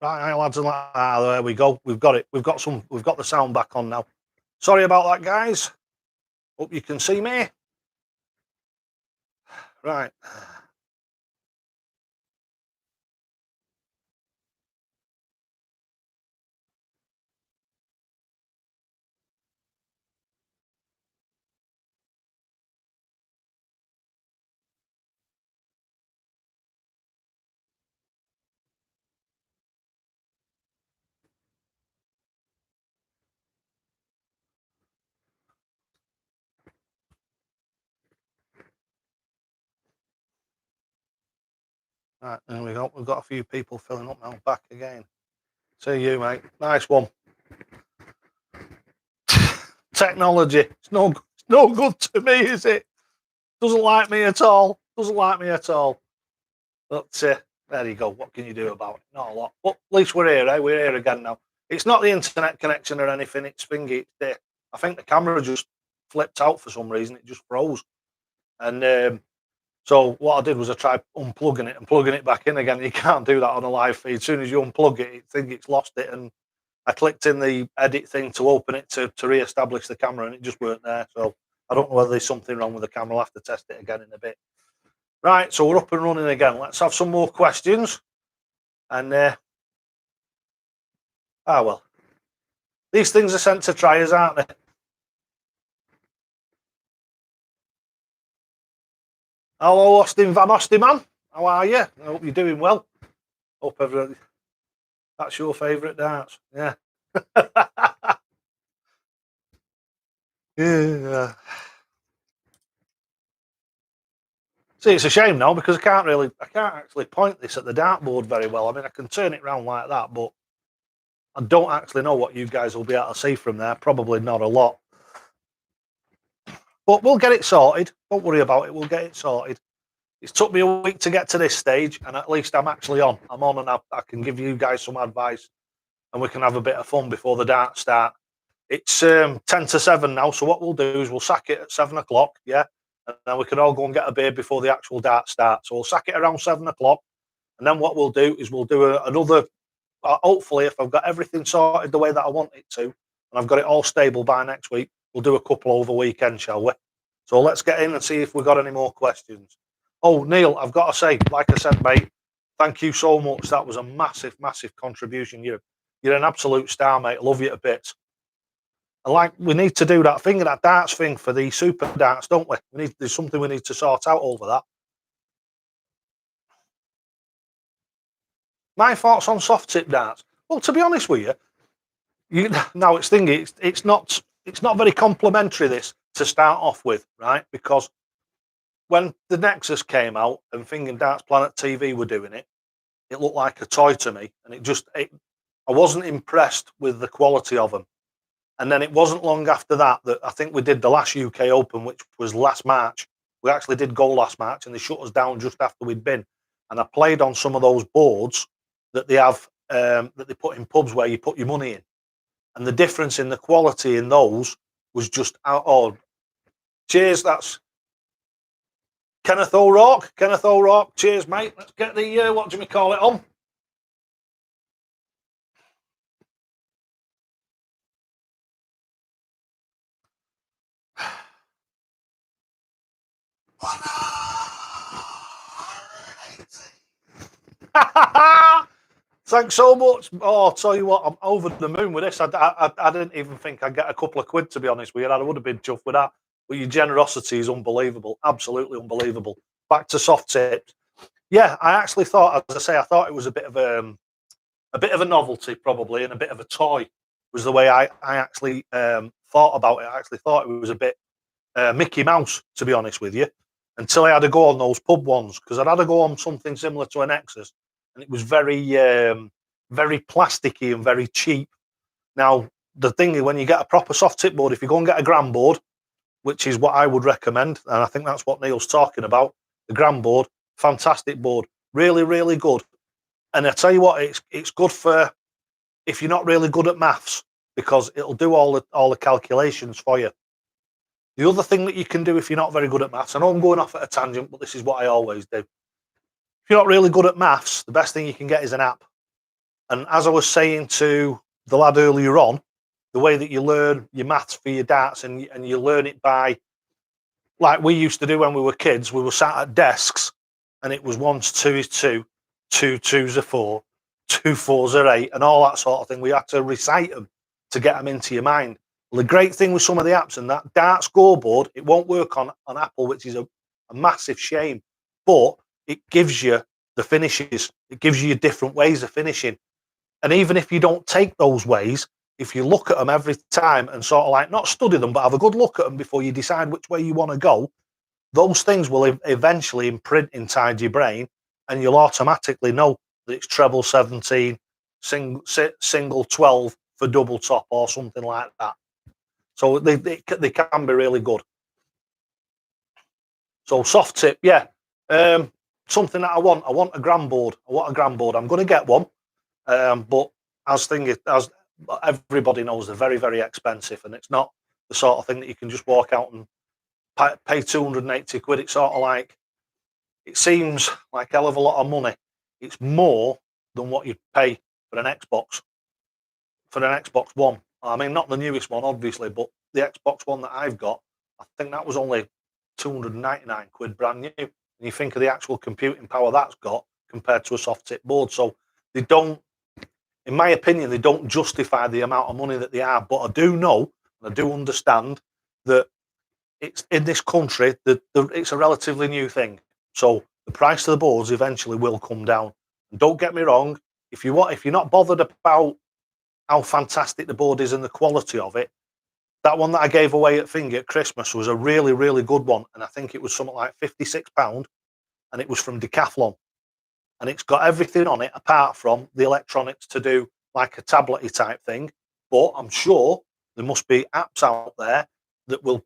Right, lads and lads. There we go. We've got it. We've got the sound back on now. Sorry about that, guys. Hope you can see me. Right. Right, there we go. We've got a few people filling up now. Back again. See you, mate. Nice one. Technology. It's no good to me, is it? Doesn't like me at all. Doesn't like me at all. But there you go. What can you do about it? Not a lot. But at least we're here, eh? We're here again now. It's not the internet connection or anything. It's thingy. I think the camera just flipped out for some reason. It just froze. And so what I did was I tried unplugging it and plugging it back in again. You can't do that on a live feed. As soon as you unplug it, it thinks it's lost it. And I clicked in the edit thing to open it to re-establish the camera, and it just weren't there. So I don't know whether there's something wrong with the camera. I'll have to test it again in a bit. Right, so we're up and running again. Let's have some more questions. And well, these things are sent to try us, aren't they? Hello, Austin Van Austin, man. How are you? I hope you're doing well. Hope everyone. That's your favourite darts, yeah. Yeah. See, it's a shame now because I can't actually point this at the dartboard very well. I mean, I can turn it around like that, but I don't actually know what you guys will be able to see from there. Probably not a lot. But we'll get it sorted. Don't worry about it. We'll get it sorted. It's took me a week to get to this stage, and at least I'm actually on. I'm on, and I can give you guys some advice, and we can have a bit of fun before the darts start. It's 10 to 7 now, so what we'll do is we'll sack it at 7 o'clock, yeah? And then we can all go and get a beer before the actual dart starts. So we'll sack it around 7 o'clock, and then what we'll do is we'll do another, hopefully, if I've got everything sorted the way that I want it to, and I've got it all stable by next week, we'll do a couple over weekend, shall we? So let's get in and see if we've got any more questions. Oh, Neil, I've got to say, like I said, mate, thank you so much. That was a massive, massive contribution. You're an absolute star, mate. Love you to bits. And we need to do that thing, that darts thing for the super darts, don't we? There's something we need to sort out over that. My thoughts on soft tip darts. Well, to be honest with you, now it's thingy. It's not very complimentary this to start off with, right? Because when the Nexus came out and Thing and Darts Planet TV were doing it, it looked like a toy to me, and I wasn't impressed with the quality of them. And then it wasn't long after that I think we did the last UK Open, which was last March. We actually did go last March, and they shut us down just after we'd been. And I played on some of those boards that they have that they put in pubs where you put your money in, and the difference in the quality in those was just oh, cheers. That's Kenneth O'Rourke. Kenneth O'Rourke. Cheers, mate. Let's get the what do we call it on? Thanks so much. Oh, I'll tell you what, I'm over the moon with this. I didn't even think I'd get a couple of quid, to be honest with you. I would have been chuffed with that. But your generosity is unbelievable. Absolutely unbelievable. Back to soft tips. Yeah, I actually thought, as I say, I thought it was a bit of a novelty, probably, and a bit of a toy was the way I actually thought about it. I actually thought it was a bit Mickey Mouse, to be honest with you, until I had to go on those pub ones, because I'd had to go on something similar to a Nexus, and it was very plasticky and very cheap. Now, the thing is, when you get a proper soft tip board, if you go and get a gram board, which is what I would recommend, and I think that's what Neil's talking about, the gram board, fantastic board, really, really good. And I tell you what, it's good for if you're not really good at maths, because it'll do all the calculations for you. The other thing that you can do if you're not very good at maths, I know I'm going off at a tangent, but this is what I always do. If you're not really good at maths, the best thing you can get is an app. And as I was saying to the lad earlier on, the way that you learn your maths for your darts, and you learn it by, like we used to do when we were kids, we were sat at desks and it was 1 to 2 is 2, 2 twos are 4, 2 fours are 8, and all that sort of thing. We had to recite them to get them into your mind. Well, the great thing with some of the apps and that dart scoreboard, it won't work on Apple, which is a massive shame, but it gives you the finishes. It gives you different ways of finishing. And even if you don't take those ways, if you look at them every time and sort of like not study them, but have a good look at them before you decide which way you want to go, those things will eventually imprint inside your brain, and you'll automatically know that it's treble 17, single 12 for double top or something like that. So they can be really good. So soft tip, yeah. Something that I want a gram board. I'm going to get one. But as everybody knows, they're very, very expensive, and it's not the sort of thing that you can just walk out and pay 280 quid. It's sort of like, it seems like a hell of a lot of money. It's more than what you'd pay for an Xbox One. I mean, not the newest one, obviously, but the Xbox One that I've got, I think that was only 299 quid brand new. And you think of the actual computing power that's got compared to a soft tip board. So they don't, in my opinion, they don't justify the amount of money that they are. But I do know, and I do understand that it's in this country that it's a relatively new thing. So the price of the boards eventually will come down. And don't get me wrong, if you're not bothered about how fantastic the board is and the quality of it, that one that I gave away at Thingy at Christmas was a really, really good one. And I think it was something like £56, and it was from Decathlon. And it's got everything on it apart from the electronics to do like a tablet-y type thing. But I'm sure there must be apps out there that will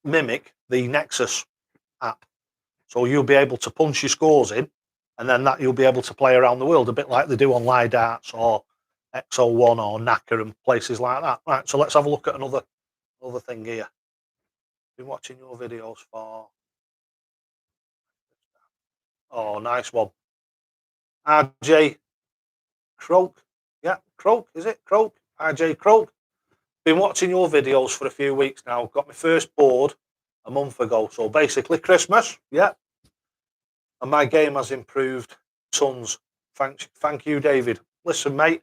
mimic the Nexus app. So you'll be able to punch your scores in, and then that you'll be able to play around the world, a bit like they do on Live Darts or XO1 or Knacker and places like that. Right, so let's have a look at another thing here. Been watching your videos for... Oh, nice one. RJ Croak. Yeah, Croak, is it? Croak? RJ Croak. Been watching your videos for a few weeks now. Got my first board a month ago. So basically Christmas, yeah. And my game has improved tons. Thank you, David. Listen, mate,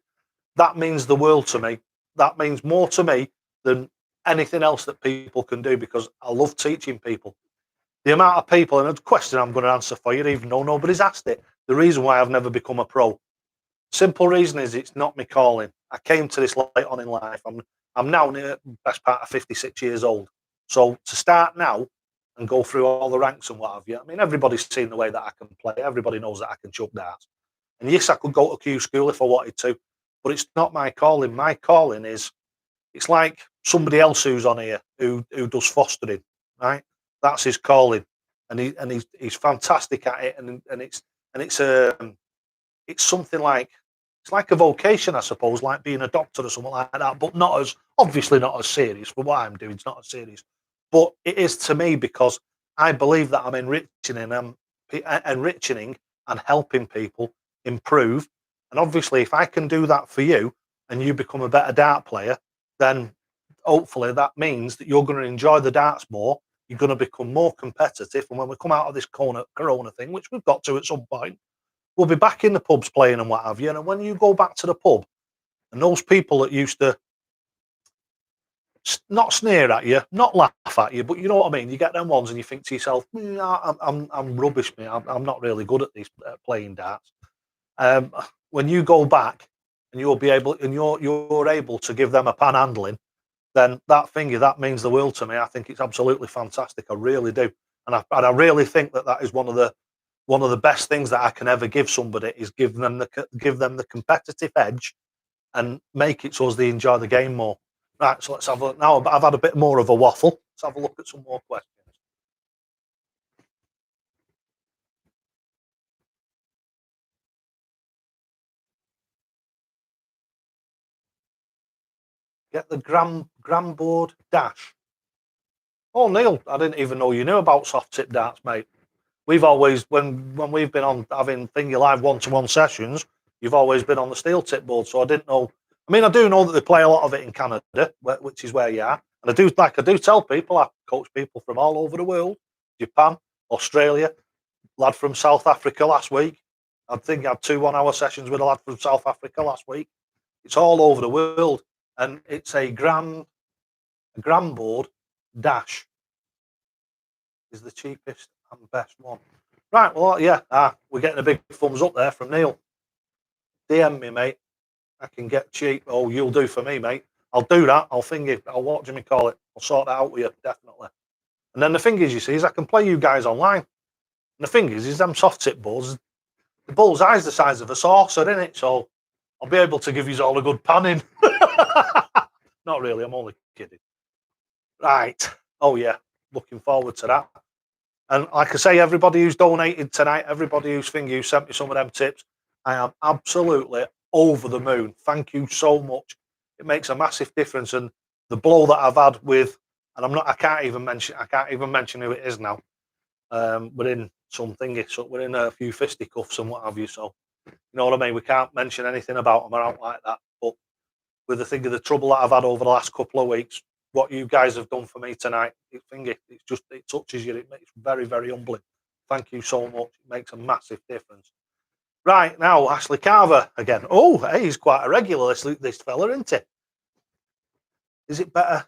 that means the world to me. That means more to me than anything else that people can do, because I love teaching people. The amount of people, and a question I'm going to answer for you, even though nobody's asked it, the reason why I've never become a pro. Simple reason is it's not my calling. I came to this late on in life. I'm now near best part of 56 years old. So to start now and go through all the ranks and what have you, I mean, everybody's seen the way that I can play. Everybody knows that I can chuck darts. And yes, I could go to Q school if I wanted to, but it's not my calling. My calling is, it's like somebody else who's on here who does fostering, right? That's his calling, and he's fantastic at it, and it's something like, it's like a vocation, I suppose, like being a doctor or something like that, but not as, obviously not as serious. For what I'm doing, it's not as serious, but it is to me, because I believe that I'm enriching and helping people improve. And obviously, if I can do that for you and you become a better dart player, then hopefully that means that you're going to enjoy the darts more. You're going to become more competitive. And when we come out of this corona thing, which we've got to at some point, we'll be back in the pubs playing and what have you. And when you go back to the pub, and those people that used to not sneer at you, not laugh at you, but you know what I mean, you get them ones and you think to yourself, I'm rubbish, me. I'm not really good at these playing darts. When you go back and you're able to give them a panhandling, then that means the world to me. I think it's absolutely fantastic. I really do, and I really think that is one of the best things that I can ever give somebody, is give them the competitive edge and make it so as they enjoy the game more. Right, so let's have a look now. I've had a bit more of a waffle. Let's have a look at some more questions. Get the gram board dash. Oh, Neil, I didn't even know you knew about soft tip darts, mate. We've always, when we've been on having Thingy Live one-to-one sessions, you've always been on the steel tip board, so I didn't know. I mean, I do know that they play a lot of it in Canada, which is where you are. And I do tell people, I coach people from all over the world, Japan, Australia, lad from South Africa last week. I think I had 2 1-hour sessions with a lad from South Africa last week. It's all over the world. And it's a grand board dash is the cheapest and best one. Right, well, yeah, we're getting a big thumbs up there from Neil. DM me, mate. I can get cheap. Oh, you'll do for me, mate. I'll do that. I'll what do you call it? I'll sort that out with you, definitely. And then the thing is, you see, is I can play you guys online. And the thing is them soft tip balls, the bullseye's the size of a saucer, isn't it? So I'll be able to give you all a good panning. Not really, I'm only kidding. Right. Oh, yeah. Looking forward to that. And like I say, everybody who's donated tonight, everybody who's sent me some of them tips, I am absolutely over the moon. Thank you so much. It makes a massive difference. And the blow that I've had with, and I can't even mention who it is now. We're in some thingy, so we're in a few fisticuffs and what have you. So you know what I mean? We can't mention anything about them or out like that. But with the thing of the trouble that I've had over the last couple of weeks, what you guys have done for me tonight, it touches you. It's very, very humbling. Thank you so much. It makes a massive difference. Right, now, Ashley Carver again. Oh, hey, he's quite a regular, this fella, isn't he? Is it better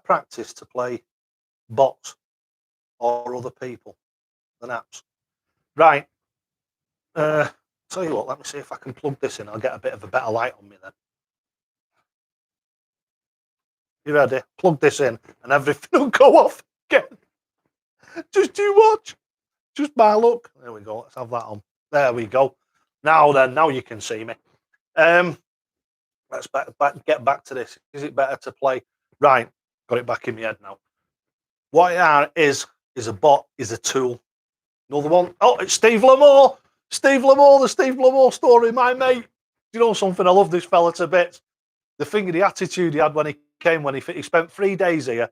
practice to play bots or other people than apps? Right. Tell you what, let me see if I can plug this in. I'll get a bit of a better light on me then. You ready? Plug this in and everything will go off again. Just you watch. Just my luck. There we go. Let's have that on. There we go. Now you can see me. Let's get back to this. Is it better to play? Right. Got it back in my head now. What it is a bot, is a tool. Another one. Oh, it's Steve Lamore. Steve Lamore, the Steve Lamore story, my mate. Do you know something? I love this fella to bits. The attitude he had when he came, when he spent 3 days here,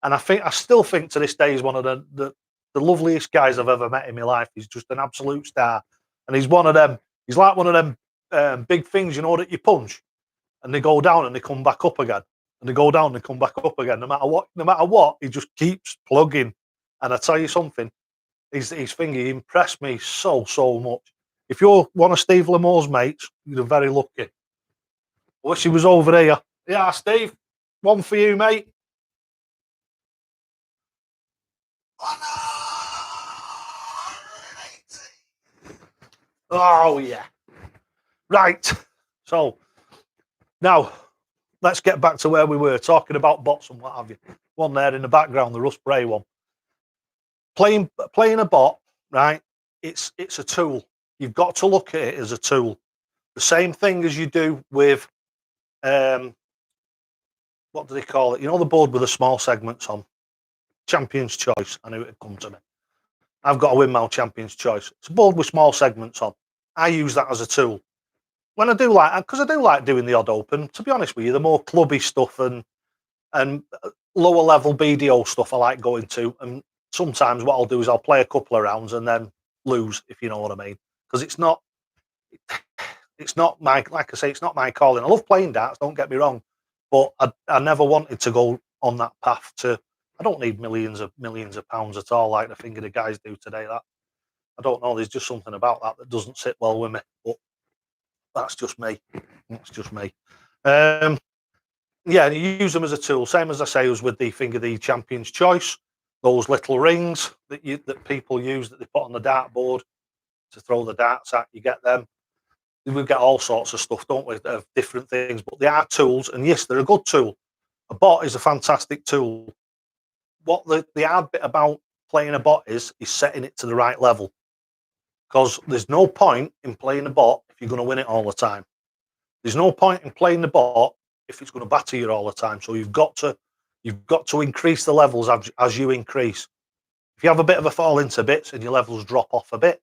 and I still think to this day he's one of the loveliest guys I've ever met in my life. He's just an absolute star, and he's one of them. He's like one of them big things, you know, that you punch, and they go down and they come back up again, and they go down and they come back up again. No matter what, he just keeps plugging. And I tell you something, his thing, he impressed me so much. If you're one of Steve Lamore's mates, you're very lucky. Wish he was over here. Yeah, Steve, one for you, mate. Oh, yeah. Right. So, now, let's get back to where we were, talking about bots and what have you. One there in the background, the Rust Bray one. Playing a bot, right, it's a tool. You've got to look at it as a tool. The same thing as you do with, what do they call it? You know, the board with the small segments on? Champion's Choice. I knew it'd come to me. I've got a Windmill Champion's Choice. It's a board with small segments on. I use that as a tool. When I do because I do like doing the odd open, to be honest with you, the more clubby stuff and lower level BDO stuff I like going to. And sometimes what I'll do is I'll play a couple of rounds and then lose, if you know what I mean. Because it's not my, like I say, it's not my calling. I love playing darts, don't get me wrong, but I never wanted to go on that path to. I don't need millions of pounds at all, like the thing of the guys do today. That I don't know. There's just something about that doesn't sit well with me. But that's just me. That's just me. Yeah, you use them as a tool. Same as I say was with the thing of the Champion's Choice. Those little rings that people use that they put on the dartboard to throw the darts at. You get them. We get all sorts of stuff, don't we, of different things. But they are tools, and yes, they're a good tool. A bot is a fantastic tool. What the hard bit about playing a bot is setting it to the right level. Because there's no point in playing a bot if you're going to win it all the time. There's no point in playing the bot if it's going to batter you all the time. So you've got to increase the levels as you increase. If you have a bit of a fall into bits and your levels drop off a bit,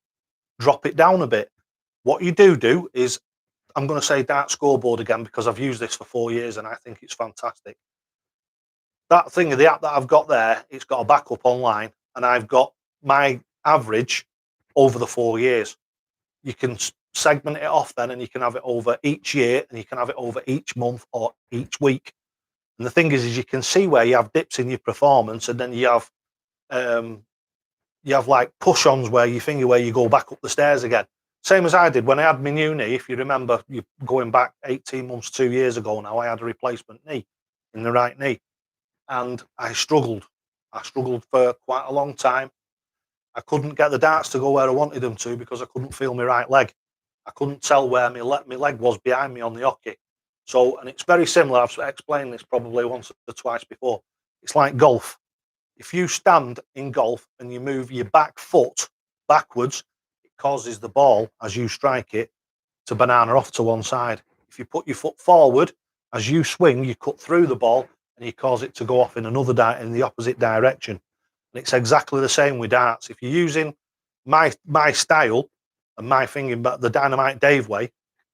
drop it down a bit. What you do is, I'm going to say Dart Scoreboard again because I've used this for 4 years and I think it's fantastic. That thing of the app that I've got there, it's got a backup online, and I've got my average over the 4 years. You can segment it off then, and you can have it over each year, and you can have it over each month or each week. And the thing is you can see where you have dips in your performance, and then you have like push-ons where you go back up the stairs again. Same as I did when I had my new knee. If you remember, you going back 18 months, 2 years ago now, I had a replacement knee in the right knee, and I struggled. I struggled for quite a long time. I couldn't get the darts to go where I wanted them to because I couldn't feel my right leg. I couldn't tell where my leg was behind me on the hockey. So, and it's very similar. I've explained this probably once or twice before. It's like golf. If you stand in golf and you move your back foot backwards, it causes the ball, as you strike it, to banana off to one side. If you put your foot forward, as you swing, you cut through the ball and you cause it to go off in in the opposite direction. And it's exactly the same with darts. If you're using my style and my thinking, but the Dynamite Dave way,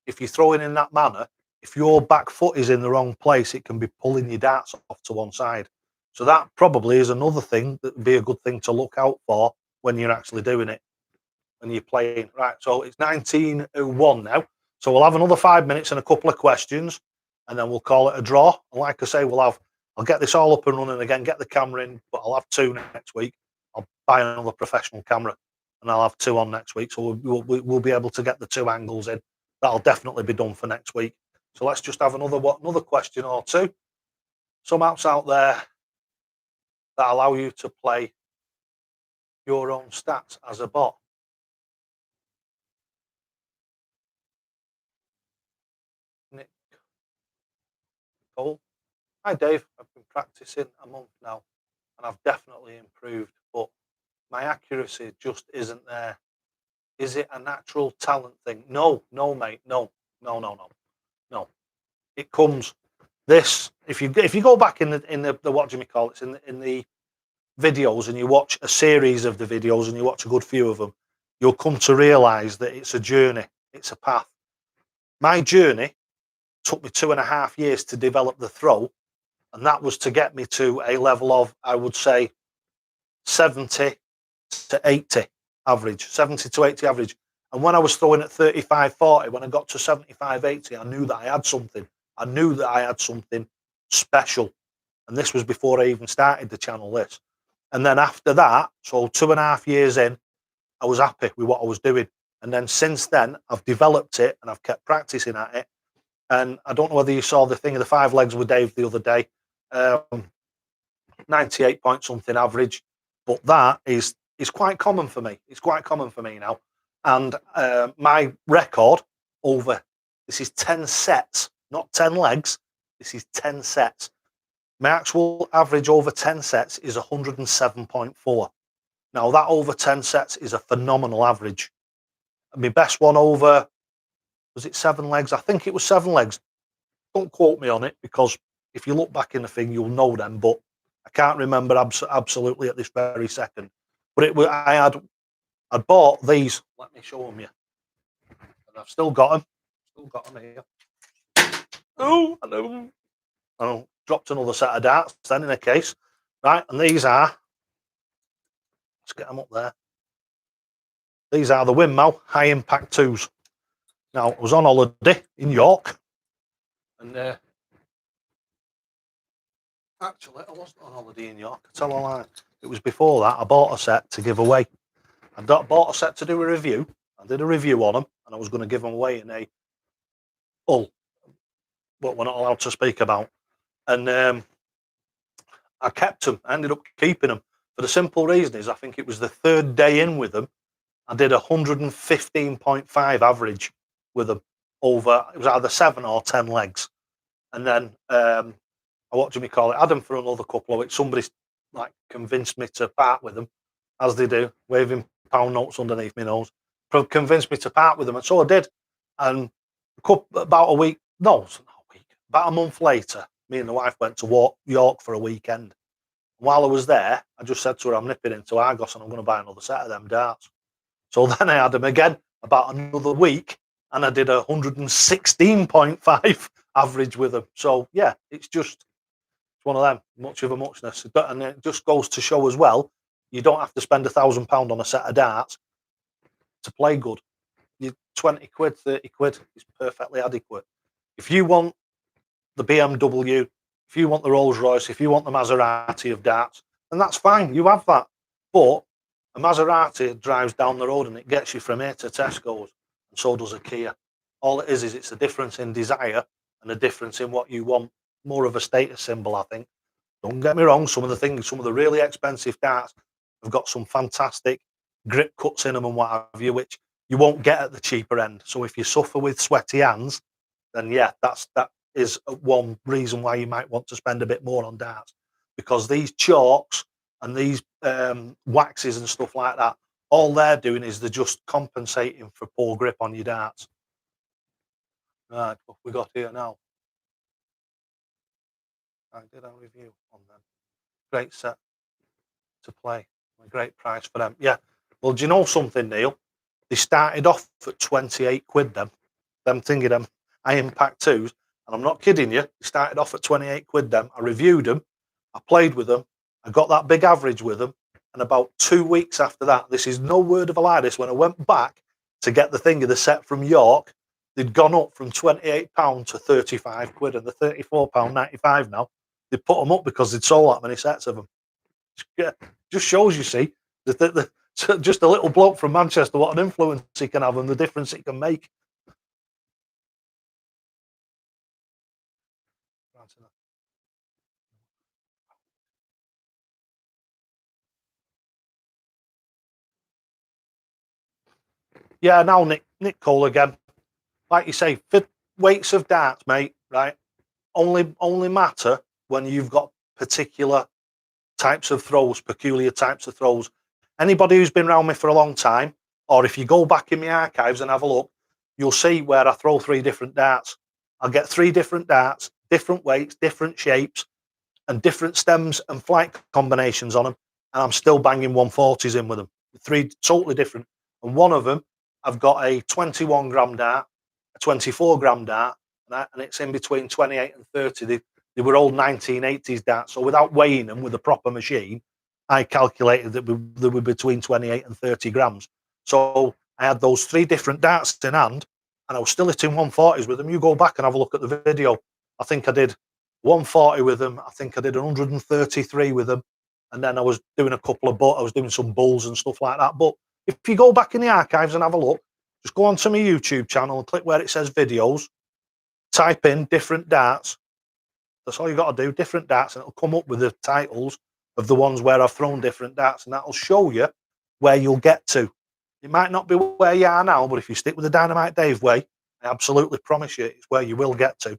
if you're throwing in that manner, if your back foot is in the wrong place, it can be pulling your darts off to one side. So that probably is another thing that would be a good thing to look out for when you're actually doing it, when you're playing. Right, so it's 19:01 now. So we'll have another 5 minutes and a couple of questions, and then we'll call it a draw. And like I say, I'll get this all up and running again, get the camera in, but I'll have 2 next week. I'll buy another professional camera, and I'll have 2 on next week. So we'll be able to get the 2 angles in. That'll definitely be done for next week. So let's just have another question or two. Some apps out there that allow you to play your own stats as a bot. Nick Cole. Hi Dave, I've been practicing a month now and I've definitely improved, but my accuracy just isn't there. Is it a natural talent thing? No, mate, no. It comes if you go back in the what do you call it, in the videos, and you watch a series of the videos and you watch a good few of them, you'll come to realize that it's a journey, it's a path. My journey took me 2.5 years to develop the throw, and that was to get me to a level of, I would say, 70 to 80 average, 70 to 80 average. And when I was throwing at 35, 40, when I got to 75, 80, I knew that I had something. I knew that I had something special. And this was before I even started the channel, this. And then after that, so 2.5 years in, I was happy with what I was doing. And then since then, I've developed it and I've kept practicing at it. And I don't know whether you saw the thing of the 5 legs with Dave the other day. 98 point something average. But that is quite common for me. It's quite common for me now. And my record over, this is 10 sets, not 10 legs. This is 10 sets. My actual average over 10 sets is 107.4. Now, that over 10 sets is a phenomenal average. My best one over, was it 7 legs? I think it was 7 legs. Don't quote me on it, because if you look back in the thing, you'll know them, but I can't remember absolutely at this very second. But I'd bought these. Let me show them you. And I've still got them. Still got them here. Oh, I dropped another set of darts then in a case. Right, and these are, let's get them up there. These are the Windmill High Impact 2s. Now, I was on holiday in York, and actually, I wasn't on holiday in York. I tell a lie. It was before that. I bought a set to give away. I bought a set to do a review. I did a review on them, and I was going to give them away in a hull, what we're not allowed to speak about. And I kept them. I ended up keeping them for the simple reason is I think it was the 3rd day in with them. I did 115.5 average with them over. It was either 7 or 10 legs, and then what do we call it? I had them for another couple of weeks. Somebody like convinced me to part with them, as they do, waving pound notes underneath my nose. Convinced me to part with them, and so I did. And about a month later, me and the wife went to York for a weekend. While I was there, I just said to her, I'm nipping into Argos and I'm going to buy another set of them darts. So then I had them again about another week, and I did 116.5 average with them. So yeah, it's one of them, much of a muchness. And it just goes to show as well, you don't have to spend £1,000 on a set of darts to play good. you 20 quid, 30 quid is perfectly adequate. If you want the BMW, if you want the Rolls Royce, if you want the Maserati of darts, then that's fine, you have that. But a Maserati drives down the road and it gets you from here to Tesco's, and so does a Kia. All it is it's a difference in desire and a difference in what you want, more of a status symbol, I think. Don't get me wrong, some of the really expensive darts have got some fantastic grip cuts in them and what have you, which you won't get at the cheaper end. So if you suffer with sweaty hands, then yeah, that is one reason why you might want to spend a bit more on darts, because these chalks and these waxes and stuff like that, all they're doing is they're just compensating for poor grip on your darts. Right, what we got here now? I did a review on them. Great set to play. A great price for them. Yeah. Well, do you know something, Neil? They started off at 28 quid, them thinking them impact 2s. And I'm not kidding you. They started off at 28 quid, them. I reviewed them. I played with them. I got that big average with them. And about 2 weeks after that, this is no word of a lie, this, when I went back to get the thing of the set from York, they'd gone up from £28 to 35 quid, and the £34.95 now. They put them up because they'd sold that many sets of them. Yeah, just shows, you see, that just a little bloke from Manchester, what an influence he can have and the difference it can make. Yeah, now Nick Cole again. Like you say, weights of darts, mate, right, only matter when you've got particular types of throws, peculiar types of throws. Anybody who's been around me for a long time, or if you go back in my archives and have a look, you'll see where I throw 3 different darts. I'll get 3 different darts, different weights, different shapes, and different stems and flight combinations on them, and I'm still banging 140s in with them. 3 totally different. And one of them, I've got a 21 gram dart, a 24 gram dart, and it's in between 28 and 30. They were old 1980s darts, so without weighing them with a proper machine, I calculated that they were between 28 and 30 grams. So I had those 3 different darts in hand, and I was still hitting 140s with them. You go back and have a look at the video. I think I did 140 with them. I think I did 133 with them, and then I was doing a couple of I was doing some bulls and stuff like that. But if you go back in the archives and have a look, just go onto my YouTube channel and click where it says videos, type in different darts. That's all you got to do, different darts, and it'll come up with the titles of the ones where I've thrown different darts, and that'll show you where you'll get to. It might not be where you are now, but if you stick with the Dynamite Dave way, I absolutely promise you it's where you will get to.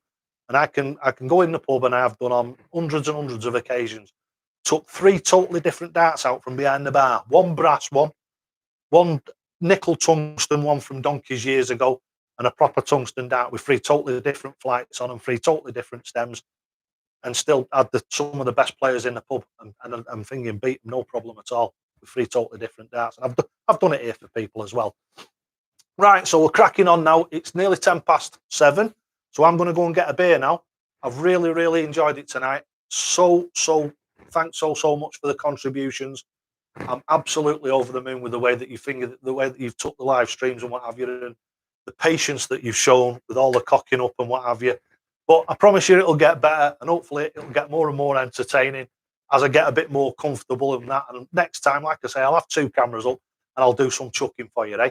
And I can go in the pub, and I have done on hundreds and hundreds of occasions. Took 3 totally different darts out from behind the bar. One brass one nickel tungsten one from donkeys years ago, and a proper tungsten dart with 3 totally different flights on them, 3 totally different stems, and still had some of the best players in the pub, and I'm thinking beat them no problem at all with 3 totally different darts. And I've done it here for people as well. Right, so we're cracking on now. It's nearly 7:10, so I'm going to go and get a beer now. I've really enjoyed it tonight. So thanks so much for the contributions. I'm absolutely over the moon with the way that the way that you've took the live streams and what have you, and the patience that you've shown with all the cocking up and what have you. But I promise you it'll get better, and hopefully it'll get more and more entertaining as I get a bit more comfortable in that. And next time, like I say, I'll have 2 cameras up and I'll do some chucking for you, eh?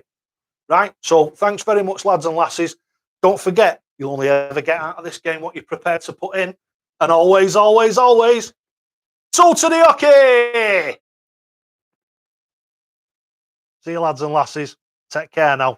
Right, so thanks very much, lads and lasses. Don't forget, you'll only ever get out of this game what you're prepared to put in. And always, so to the hockey! See you, lads and lasses. Take care now.